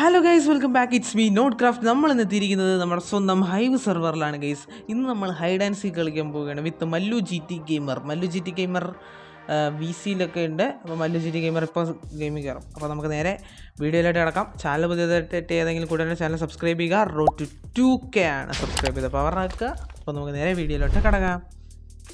Hello guys, welcome back. It's me not craft. നമ്മൾ ഇന്ന് എത്തിയിരിക്കുന്നത് നമ്മുടെ സ്വന്തം ഹൈവ് സെർവറിലാണ് ഗൈസ്. ഇന്ന് നമ്മൾ ഹൈഡ് ആൻഡ് സീക്ക് കളിക്കാൻ പോവുകയാണ് with Mallu G T gamer V സിയിലൊക്കെ ഉണ്ട്. അപ്പോൾ മല്ലു ജി ടി ഗെയിമർ ഇപ്പോൾ ഗെയിമിൽ കയറും. അപ്പോൾ നമുക്ക് നേരെ വീഡിയോയിലായിട്ട് കിടക്കാം. ചാനൽ പുതിയതായിട്ട് ഏതെങ്കിലും കൂടെ ചാനൽ സബ്സ്ക്രൈബ് ചെയ്യുക. റോഡ് ടു 2K ആണ് സബ്സ്ക്രൈബ് ചെയ്ത് പവർ ആക്കുക. അപ്പോൾ നമുക്ക് നേരെ വീഡിയോയിലോട്ട് കിടക്കാം.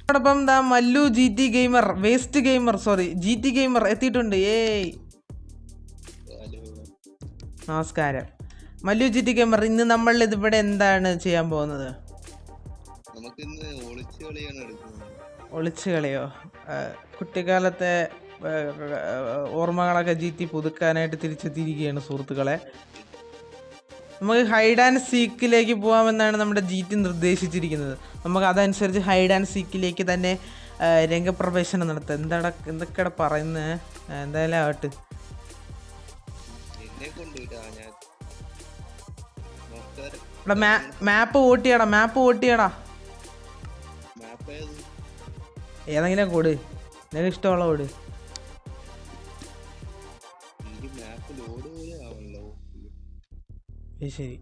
അതോടൊപ്പം ദാ Mallu G T gamer G T gamer എത്തിയിട്ടുണ്ട്. നമസ്കാരം മല്ലു ജി ടി ഗെയിമർ. ഇന്ന് നമ്മൾ ഇതിവിടെ എന്താണ് ചെയ്യാൻ പോകുന്നത്? ഒളിച്ചു കളിയോ? കുട്ടിക്കാലത്തെ ഓർമ്മകളൊക്കെ ജി ടി പുതുക്കാനായിട്ട് തിരിച്ചെത്തിയിരിക്കുകയാണ് സുഹൃത്തുക്കളെ. നമുക്ക് ഹൈഡ് ആൻഡ് സീക്കിലേക്ക് പോകാമെന്നാണ് നമ്മുടെ ജി ടി നിർദ്ദേശിച്ചിരിക്കുന്നത്. നമുക്ക് അതനുസരിച്ച് ഹൈഡ് ആൻഡ് സീക്കിലേക്ക് തന്നെ രംഗപ്രവേശനം നടത്താം. എന്തൊക്കെയാണ് പറയുന്നത്? എന്തായാലും ആവട്ടെ. മാപ്പ് ഓട്ടിയാടാ. ഏതെങ്കിലും കോഡ് നിനക്ക് ഇഷ്ടമുള്ള കോഡ്. ശരി,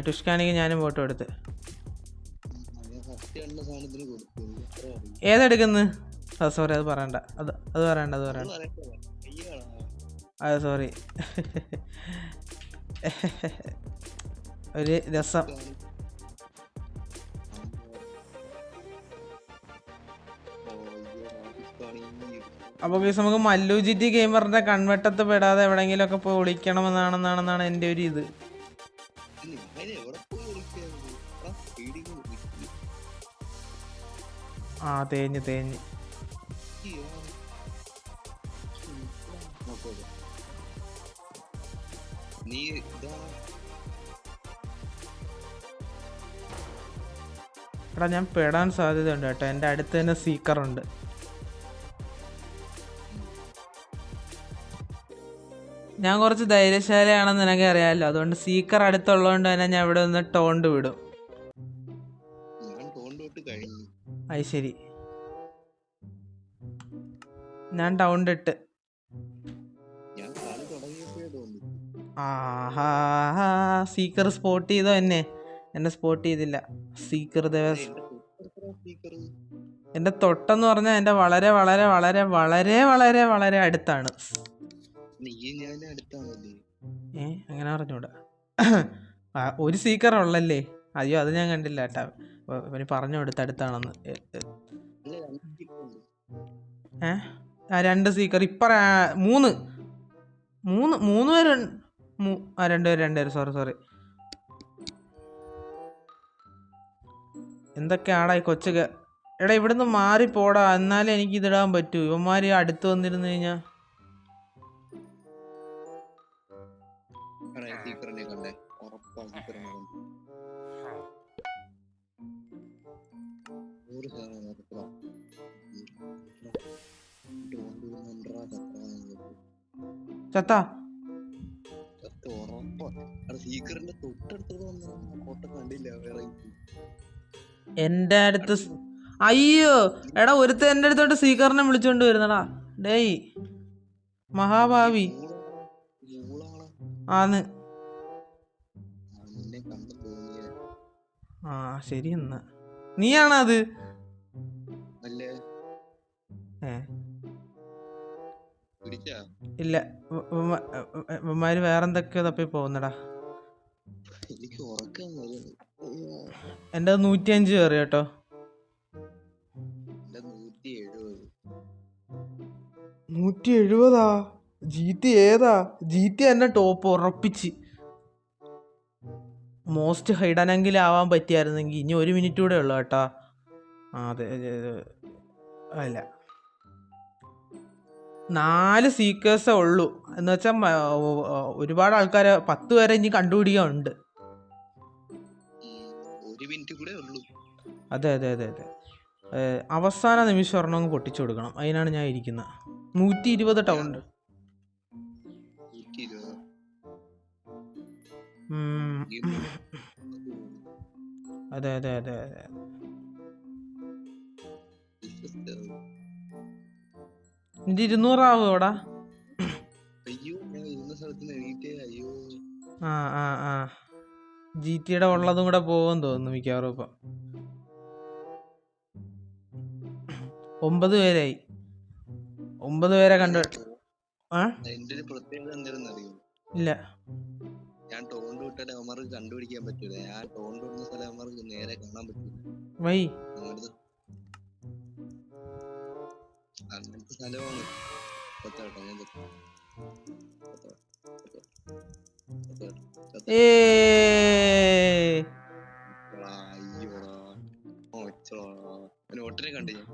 ടുഷ്കാണിക്ക് ഞാനും ഫോട്ടോ എടുത്ത്. ഏതെടുക്കുന്നു? സോറി, അത് പറയണ്ട. അത് പറയണ്ട. സോറി. ഒരു രസം. അപ്പോൾ ഗൈസ്, നമുക്ക് മല്ലു ജി ടി ഗെയിമറിന്റെ കൺവെട്ടത്ത് പെടാതെ എവിടെയെങ്കിലും ഒക്കെ പോയി ഒളിക്കണമെന്നാണെന്നാണ് എൻ്റെ ഒരു ഇത്. തേഞ്ഞ് എടാ, ഞാൻ പെടാൻ സാധ്യതയുണ്ട് കേട്ടോ. എൻ്റെ അടുത്ത് തന്നെ സീക്കറുണ്ട്. ഞാൻ കുറച്ച് ധൈര്യശാലിയാണെന്ന് നിനക്ക് അറിയാമല്ലോ. അതുകൊണ്ട് സീക്കർ അടുത്തുള്ളതുകൊണ്ട് തന്നെ ഞാൻ ഇവിടെ നിന്ന് ടോണ്ട് വിടും. അത് ശരി, ഞാൻ ടൗണ്ട് ഇട്ട്. സീക്കർ സ്പോട്ട് ചെയ്തോ എന്നെ സ്പോട്ട് ചെയ്തില്ല സീക്കർ. എന്റെ തൊട്ടെന്ന് പറഞ്ഞാൽ എന്റെ വളരെ വളരെ വളരെ വളരെ വളരെ വളരെ അടുത്താണ്. അങ്ങനെ പറഞ്ഞൂടാ. ഒരു സീക്കർ ഉള്ളല്ലേ? അയ്യോ, അത് ഞാൻ കണ്ടില്ല കേട്ടാ. അവന് പറഞ്ഞു കൊടുത്ത അടുത്താണെന്ന്. രണ്ട് സീക്കർ ഇപ്പ മൂന്ന് പേര്. രണ്ടുപേര്. സോറി. എന്തൊക്കെയാടാ ഈ കൊച്ചൊക്കെ? എടാ, ഇവിടുന്ന് മാറിപ്പോടാ, എന്നാലേ എനിക്ക് ഇതിടാൻ പറ്റൂ. ഇവന്മാര് അടുത്ത് വന്നിരുന്നു കഴിഞ്ഞാ ചത്താ. എന്റെ അടുത്ത് അയ്യോ എടാ, ഒരുത്ത എന്റെ അടുത്തോട്ട് സീക്കറിനെ വിളിച്ചോണ്ട് വരുന്നടാ. ഡേയ് മഹാഭാവി ആന്ന്. ശരി, എന്നാ നീയാണോ അത്? ഇല്ല, ഇവന്മാര് വേറെന്തൊക്കെയോ തപ്പി പോകുന്നടാ. എന്റെ 105 കയറി കേട്ടോ. 170. ജി ടി ഏതാ? ജി ടി എന്നെ ടോപ്പ് ഉറപ്പിച്ച്. മോസ്റ്റ് ഹൈഡനെങ്കിലും ആവാൻ പറ്റിയായിരുന്നെങ്കിൽ. ഇനി 1 മിനിറ്റ് കൂടെ ഉള്ളു കേട്ടോ. അതെ, അല്ല, 4 സീക്കേഴ്സേ ഉള്ളൂ. എന്ന് വെച്ചാൽ ഒരുപാട് ആൾക്കാരെ 10 പേരെ ഇനി കണ്ടുപിടിക്കാനുണ്ട്. അതെ. അവസാന നിമിഷം ഒരെണ്ണം പൊട്ടിച്ചു കൊടുക്കണം. അതിനാണ് ഞാൻ ഇരിക്കുന്നത്. 120 ടൗണ്ട്. അതെ. 200 ആവുമോടാ? അയ്യോ ഞാൻ ഇരുന്ന സ്ഥലത്ത് നിന്ന് എണീറ്റേ. അയ്യോ ആ ആ ആ GTA ഉള്ളതും കൂടെ പോകുമെന്ന് തോന്നുന്നു മിക്കവാറും ഇപ്പം. 9 പേരായി. 9 പേരെ കണ്ടു. ആ എന്റെ ഒരു പ്രത്യേകത എന്താണെന്ന് അറിയോ? ഇല്ല. ഞാൻ ടോണ്ട് വിട്ടാൽ അവന്മാർക്ക് കണ്ടുപിടിക്കാൻ പറ്റൂല. ഞാൻ ടോണ്ട് വിടുന്ന സ്ഥലം അവന്മാർക്ക് നേരെ കാണാൻ പറ്റൂല. വൈ അങ്ങനത്തെ സ്ഥലമാണ്. ഒട്ടനെ കണ്ടു ഞാൻ.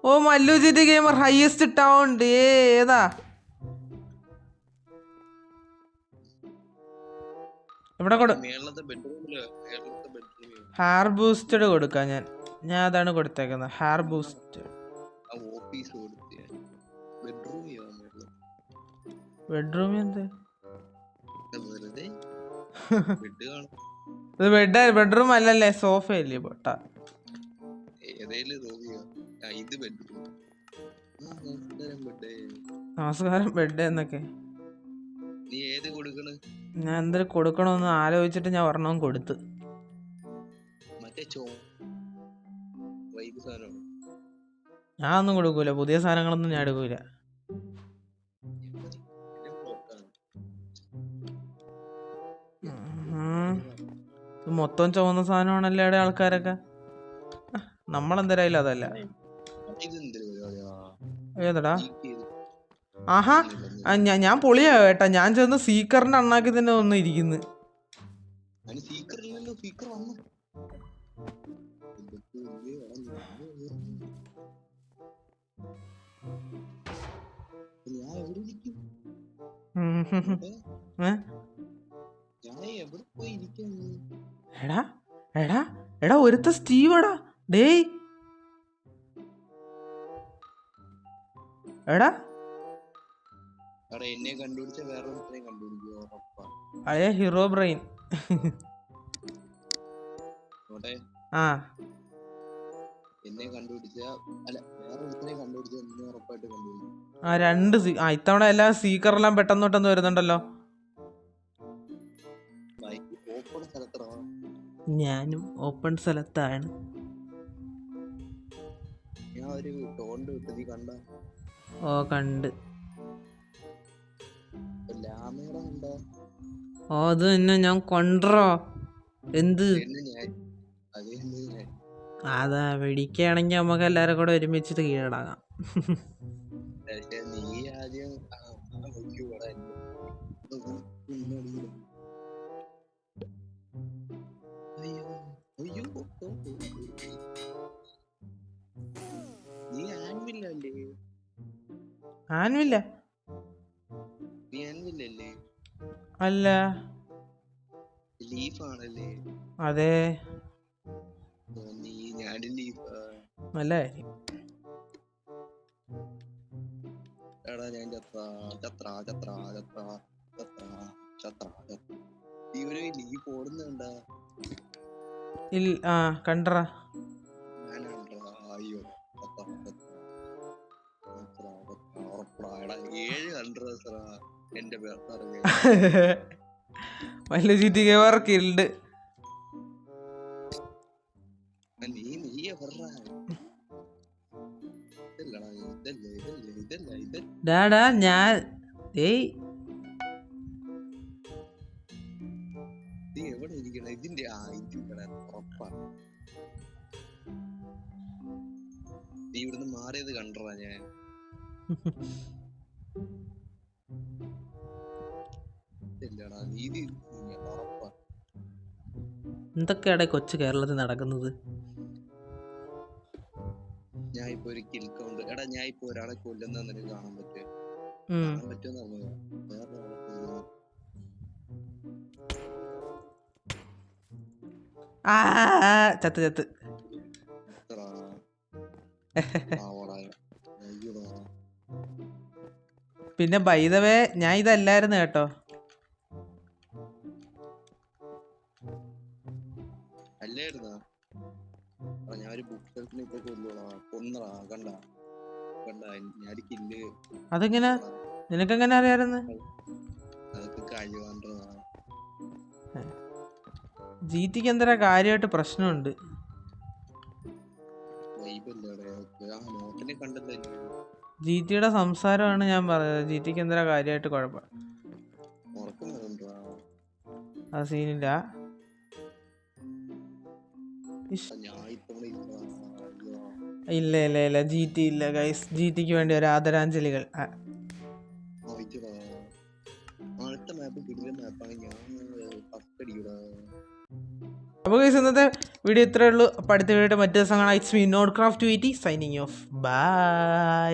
ഓ Mallu G T gamer highest town. ഏതാ ഇവിടെ ഹാർ ബൂസ്റ്റഡ് കൊടുക്കാം ഞാൻ. അതാണ് കൊടുത്തേക്കുന്നത്, ഹാർ ബൂസ്റ്റ്. ബെഡ്റൂമിൽ എന്ത്? ഇത് ബെഡ്റൂം അല്ലല്ലേ, സോഫയല്ലേ പൊട്ട. നമസ്കാരം ബെഡ് എന്നൊക്കെ. ഞാൻ എന്തൊരു കൊടുക്കണമെന്ന് ആലോചിച്ചിട്ട് ഞാൻ ഒരെണ്ണം കൊടുത്ത്. ഞാൻ ഒന്നും കൊടുക്കൂല, പുതിയ സാധനങ്ങളൊന്നും ഞാൻ എടുക്കൂല. മൊത്തം ചുവന്ന സാധനമാണല്ലേ അവിടെ ആൾക്കാരൊക്കെ. നമ്മളെന്തരായാലും അതല്ല. ഏതടാ? ആഹാ ഞാൻ പൊളിയാ കേട്ടാ. ഞാൻ ചെന്ന് സീക്കറിന്റെ അണ്ണാക്കി തന്നെ ഒന്ന് ഇരിക്കുന്നു. എടാ എടാ എടാ ഒരുത്ത സ്റ്റീവടാ. ഡേയ് എടാ എന്നെ കണ്ടുപിടിച്ച വേറെ കണ്ടുപിടിക്കോ? അയ്യ ഹീറോ ബ്രെയിൻ. ആ എന്നെ കണ്ടുപിടിച്ച അല്ല വേറെ ഒരുത്തനെ കണ്ടുപിടിച്ച എന്നെ ഉറപ്പായിട്ട് കണ്ടുപിടിക്കും. ആ രണ്ട് ഇത്തവണ എല്ലാം സീക്കറെല്ലാം പെട്ടെന്ന് പെട്ടെന്ന് വരുന്നുണ്ടല്ലോ. ഞാനും ഓപ്പൺ സ്ഥലത്താണ്. ഓ കണ്ട്. ഓ അത് തന്നെ ഞാൻ കൊണ്ടോ. എന്ത് അതാ വെടിക്കുകയാണെങ്കിൽ നമുക്ക് എല്ലാരും കൂടെ ഒരുമിച്ചിട്ട് കീഴടങ്ങാം. ആൻവില്ല അല്ല അതെ നല്ല കാര്യം. കണ്ടറാ. Mallu G T gamer killed. ഡാടാ ഞാൻ ഇവിടുന്ന് മാറിയത് കണ്ടറാ ഞാൻ. എന്തൊക്കെയാടെ കൊച്ചു കേരളത്തിൽ നടക്കുന്നത്? ഞാൻ ഇപ്പൊ ഒരു കിൽ കൗണ്ട്. എടാ ഞാൻ ഇപ്പൊ ഒരാളെ കൊല്ലുന്ന നിനക്ക് കാണാൻ പറ്റുമോ? ചത്ത് ചത്ത്. പിന്നെ ബൈ ദ വേ ഞാൻ ഇതല്ലായിരുന്നു കേട്ടോ. അല്ലായിരുന്നാ? ഞാനൊരു ബുക്ക് ഷെൽഫിനെ ഇപ്പൊ കൊന്നടാ. കണ്ട ഞാൻ കില്ല്. അതെങ്ങനെ? നിനക്കെങ്ങനെ അറിയാമായിരുന്നു? അതൊക്കെ കഴിവാണ്ടതാണ്. GTക്ക് എന്താ കാര്യമായിട്ട് പ്രശ്നമുണ്ട്. നോട്ടിനെ കണ്ടല്ലോ. GTയുടെ സംസാരമാണ് ഞാൻ പറഞ്ഞത്. GTക്ക് എന്താ കാര്യമായിട്ട് കുഴപ്പം. ആ സീനില്ല. ഇല്ല ഇല്ല ഇല്ല, GT ഇല്ല ഗൈസ്. GTക്ക് വേണ്ടി ഒരു ആദരാഞ്ജലികൾ. അപ്പോൾ ഗൈസ് ഇന്നത്തെ വീഡിയോ ഇത്രയേ ഉള്ളൂ. അപ്പോൾ അടുത്ത വീഡിയോ മറ്റു ദിവസം കാണാം. It's me not craft 280 signing off. By.